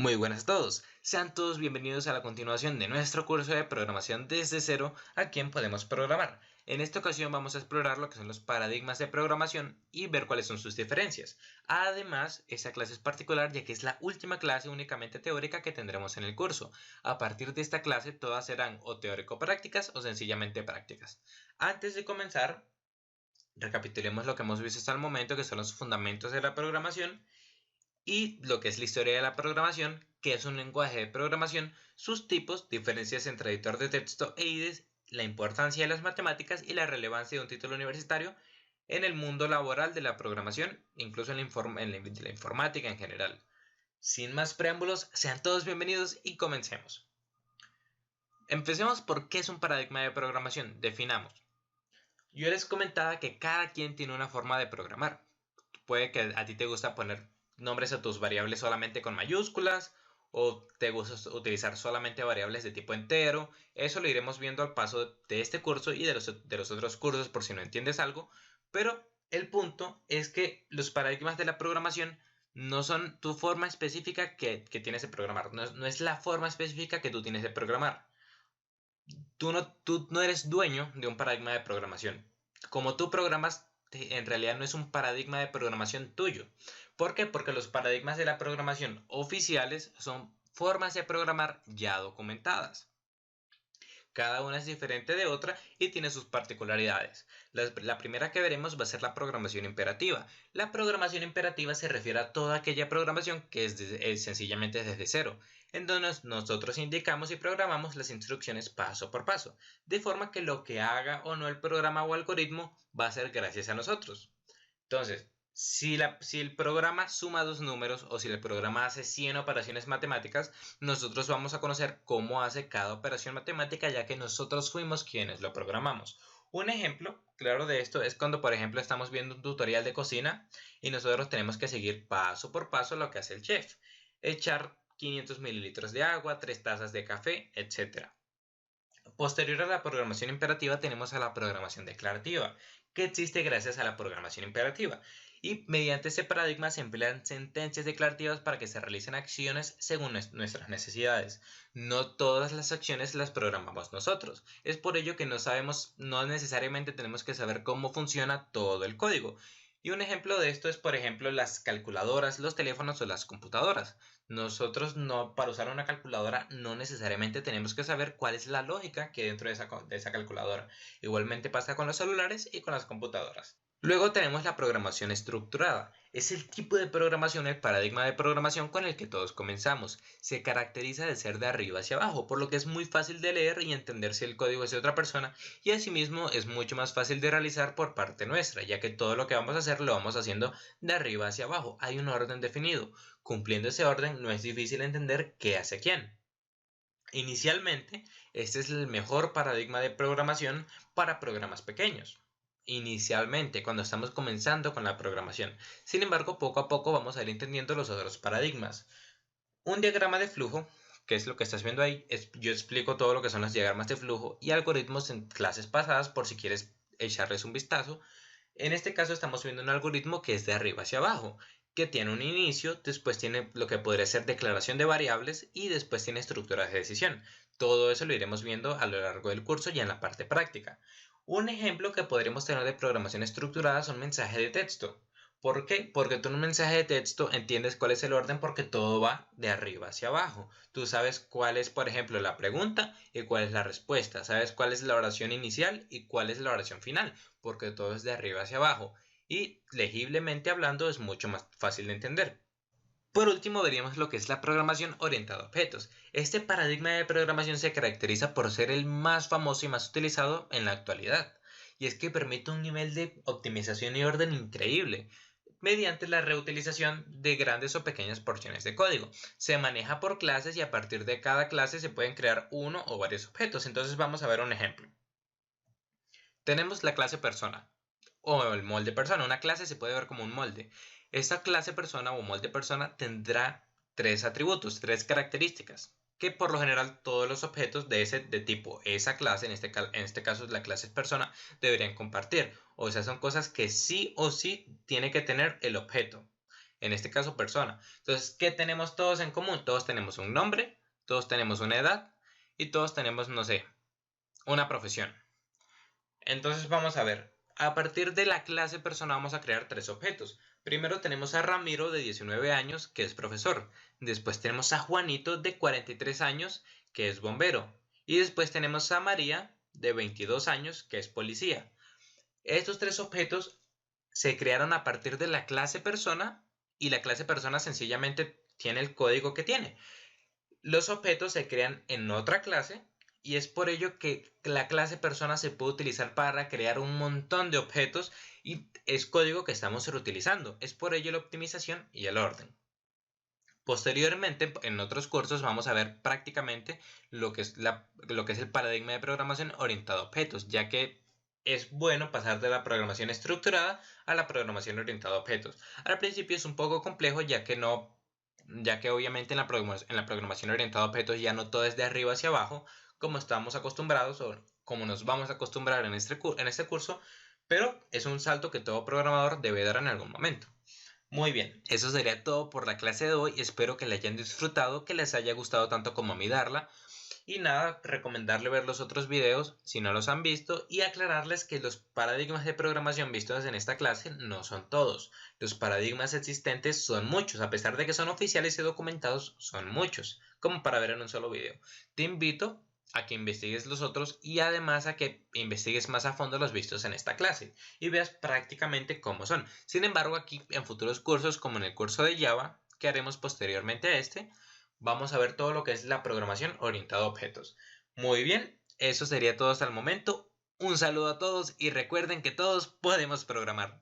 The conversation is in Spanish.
Muy buenas a todos, sean todos bienvenidos a la continuación de nuestro curso de programación desde cero a quién podemos programar. En esta ocasión vamos a explorar lo que son los paradigmas de programación y ver cuáles son sus diferencias. Además, esta clase es particular ya que es la última clase únicamente teórica que tendremos en el curso. A partir de esta clase todas serán o teórico-prácticas o sencillamente prácticas. Antes de comenzar, recapitulemos lo que hemos visto hasta el momento, que son los fundamentos de la programación y lo que es la historia de la programación, qué es un lenguaje de programación, sus tipos, diferencias entre editor de texto e IDEs, la importancia de las matemáticas y la relevancia de un título universitario en el mundo laboral de la programación, incluso de la informática en general. Sin más preámbulos, sean todos bienvenidos y comencemos. Empecemos por qué es un paradigma de programación. Definamos. Yo les comentaba que cada quien tiene una forma de programar. Puede que a ti te gusta poner nombres a tus variables solamente con mayúsculas o te gusta utilizar solamente variables de tipo entero. Eso lo iremos viendo al paso de este curso y de los otros cursos por si no entiendes algo. Pero el punto es que los paradigmas de la programación no son tu forma específica que tienes de programar. No es la forma específica que tú tienes de programar. Tú no eres dueño de un paradigma de programación. Como tú programas, en realidad no es un paradigma de programación tuyo. ¿Por qué? Porque los paradigmas de la programación oficiales son formas de programar ya documentadas. Cada una es diferente de otra y tiene sus particularidades. La primera que veremos va a ser la programación imperativa. La programación imperativa se refiere a toda aquella programación que es sencillamente desde cero, en donde nosotros indicamos y programamos las instrucciones paso por paso, de forma que lo que haga o no el programa o algoritmo va a ser gracias a nosotros. Entonces, si el programa suma dos números o si el programa hace 100 operaciones matemáticas, nosotros vamos a conocer cómo hace cada operación matemática ya que nosotros fuimos quienes lo programamos. Un ejemplo claro de esto es cuando, por ejemplo, estamos viendo un tutorial de cocina y nosotros tenemos que seguir paso por paso lo que hace el chef. Echar 500 mililitros de agua, 3 tazas de café, etc. Posterior a la programación imperativa tenemos a la programación declarativa, que existe gracias a la programación imperativa. Y mediante este paradigma se emplean sentencias declarativas para que se realicen acciones según nuestras necesidades. No todas las acciones las programamos nosotros. Es por ello que no necesariamente tenemos que saber cómo funciona todo el código. Y un ejemplo de esto es, por ejemplo, las calculadoras, los teléfonos o las computadoras. Nosotros no, para usar una calculadora no necesariamente tenemos que saber cuál es la lógica que hay dentro de esa calculadora. Igualmente pasa con los celulares y con las computadoras. Luego tenemos la programación estructurada. Es el tipo de programación, el paradigma de programación con el que todos comenzamos. Se caracteriza de ser de arriba hacia abajo, por lo que es muy fácil de leer y entender si el código es de otra persona, y asimismo es mucho más fácil de realizar por parte nuestra, ya que todo lo que vamos a hacer lo vamos haciendo de arriba hacia abajo. Hay un orden definido. Cumpliendo ese orden no es difícil entender qué hace quién. Inicialmente, este es el mejor paradigma de programación para programas pequeños. Inicialmente, cuando estamos comenzando con la programación. Sin embargo, poco a poco vamos a ir entendiendo los otros paradigmas. Un diagrama de flujo, que es lo que estás viendo ahí, yo explico todo lo que son los diagramas de flujo y algoritmos en clases pasadas por si quieres echarles un vistazo. En este caso estamos viendo un algoritmo que es de arriba hacia abajo, que tiene un inicio, después tiene lo que podría ser declaración de variables y después tiene estructuras de decisión. Todo eso lo iremos viendo a lo largo del curso y en la parte práctica. Un ejemplo que podremos tener de programación estructurada son mensajes de texto. ¿Por qué? Porque tú en un mensaje de texto entiendes cuál es el orden porque todo va de arriba hacia abajo. Tú sabes cuál es, por ejemplo, la pregunta y cuál es la respuesta. Sabes cuál es la oración inicial y cuál es la oración final, porque todo es de arriba hacia abajo. Y legiblemente hablando es mucho más fácil de entender. Por último, veríamos lo que es la programación orientada a objetos. Este paradigma de programación se caracteriza por ser el más famoso y más utilizado en la actualidad. Y es que permite un nivel de optimización y orden increíble mediante la reutilización de grandes o pequeñas porciones de código. Se maneja por clases y a partir de cada clase se pueden crear uno o varios objetos. Entonces vamos a ver un ejemplo. Tenemos la clase persona o el molde persona. Una clase se puede ver como un molde. Esta clase persona o molde persona tendrá tres atributos, tres características, que por lo general todos los objetos de tipo esa clase, en este caso la clase persona, deberían compartir. O sea, son cosas que sí o sí tiene que tener el objeto. en este caso persona. Entonces, ¿qué tenemos todos en común? Todos tenemos un nombre, todos tenemos una edad y todos tenemos, no sé, una profesión. Entonces vamos a ver, a partir de la clase persona vamos a crear tres objetos. Primero tenemos a Ramiro de 19 años, que es profesor. Después tenemos a Juanito de 43 años, que es bombero. Y después tenemos a María de 22 años, que es policía. Estos tres objetos se crearon a partir de la clase persona y la clase persona sencillamente tiene el código que tiene. Los objetos se crean en otra clase y es por ello que la clase persona se puede utilizar para crear un montón de objetos y es código que estamos reutilizando. Es por ello la optimización y el orden. Posteriormente, en otros cursos vamos a ver prácticamente lo que es el paradigma de programación orientado a objetos, ya que es bueno pasar de la programación estructurada a la programación orientada a objetos. Al principio es un poco complejo ya que obviamente en la programación orientada a objetos ya no todo es de arriba hacia abajo, como estamos acostumbrados o como nos vamos a acostumbrar en este curso, pero es un salto que todo programador debe dar en algún momento. Muy bien, eso sería todo por la clase de hoy. Espero que la hayan disfrutado, que les haya gustado tanto como a mí darla. Y nada, recomendarle ver los otros videos si no los han visto y aclararles que los paradigmas de programación vistos en esta clase no son todos. Los paradigmas existentes son muchos, a pesar de que son oficiales y documentados, son muchos, como para ver en un solo video. Te invito a que investigues los otros y además a que investigues más a fondo los vistos en esta clase y veas prácticamente cómo son. Sin embargo, aquí en futuros cursos, como en el curso de Java, que haremos posteriormente a este, vamos a ver todo lo que es la programación orientada a objetos. Muy bien, eso sería todo hasta el momento. Un saludo a todos y recuerden que todos podemos programar.